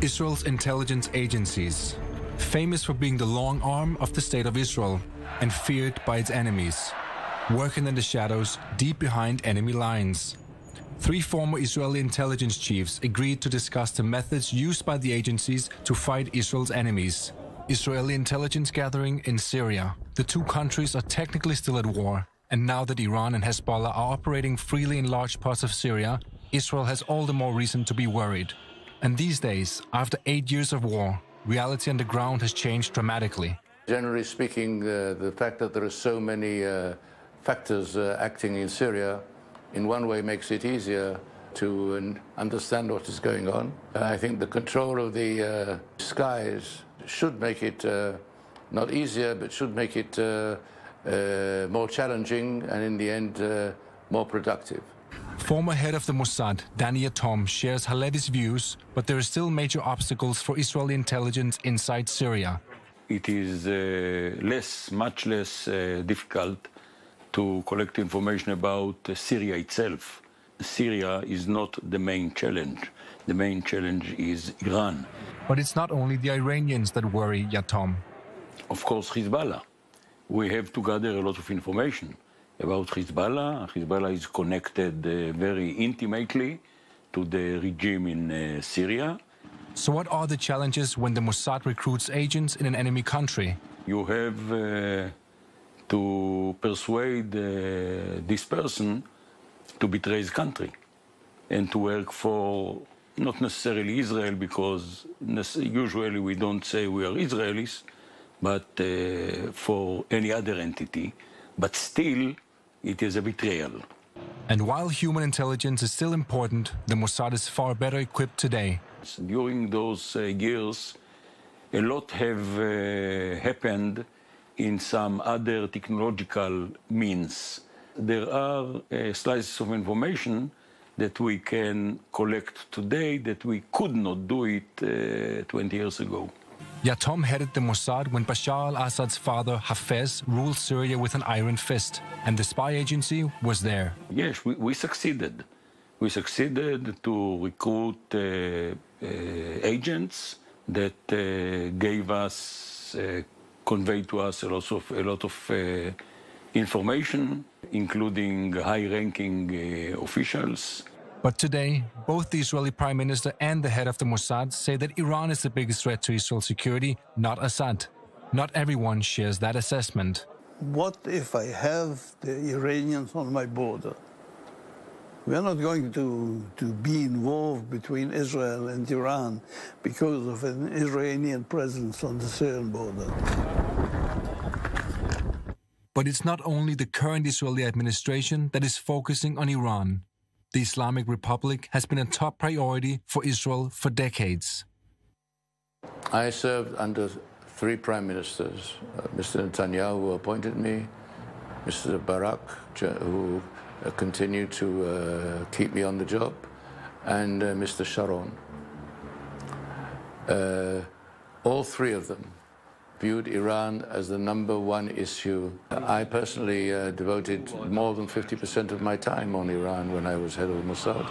Israel's intelligence agencies, famous for being the long arm of the State of Israel and feared by its enemies, working in the shadows deep behind enemy lines. 3 former Israeli intelligence chiefs agreed to discuss the methods used by the agencies to fight Israel's enemies. Israeli intelligence gathering in Syria. The 2 countries are technically still at war, and now that Iran and Hezbollah are operating freely in large parts of Syria, Israel has all the more reason to be worried. And these days, after 8 years of war, reality on the ground has changed dramatically. Generally speaking, the fact that there are so many factors acting in Syria in one way makes it easier to understand what is going on. I think the control of the skies should make it not easier, but should make it more challenging and in the end more productive. Former head of the Mossad, Danny Yatom, shares Halevi's views, but there are still major obstacles for Israeli intelligence inside Syria. It is much less difficult to collect information about Syria itself. Syria is not the main challenge. The main challenge is Iran. But it's not only the Iranians that worry Yatom. Of course, Hezbollah. We have to gather a lot of information about Hezbollah. Hezbollah is connected very intimately to the regime in Syria. So what are the challenges when the Mossad recruits agents in an enemy country? You have to persuade this person to betray his country and to work for not necessarily Israel, because usually we don't say we are Israelis, but for any other entity. But still, it is a betrayal. And while human intelligence is still important, the Mossad is far better equipped today. During those years, a lot have happened in some other technological means. There are slices of information that we can collect today that we could not do it 20 years ago. Yatom headed the Mossad when Bashar al-Assad's father, Hafez, ruled Syria with an iron fist, and the spy agency was there. Yes, we succeeded. We succeeded to recruit agents that gave us, conveyed to us a lot of information, including high-ranking officials. But today, both the Israeli Prime Minister and the head of the Mossad say that Iran is the biggest threat to Israel's security, not Assad. Not everyone shares that assessment. What if I have the Iranians on my border? We are not going to be involved between Israel and Iran because of an Iranian presence on the Syrian border. But it's not only the current Israeli administration that is focusing on Iran. The Islamic Republic has been a top priority for Israel for decades. I served under 3 prime ministers. Mr. Netanyahu, who appointed me, Mr. Barak, who continued to keep me on the job, and Mr. Sharon. All 3 of them viewed Iran as the #1 issue. I personally devoted more than 50% of my time on Iran when I was head of the Mossad.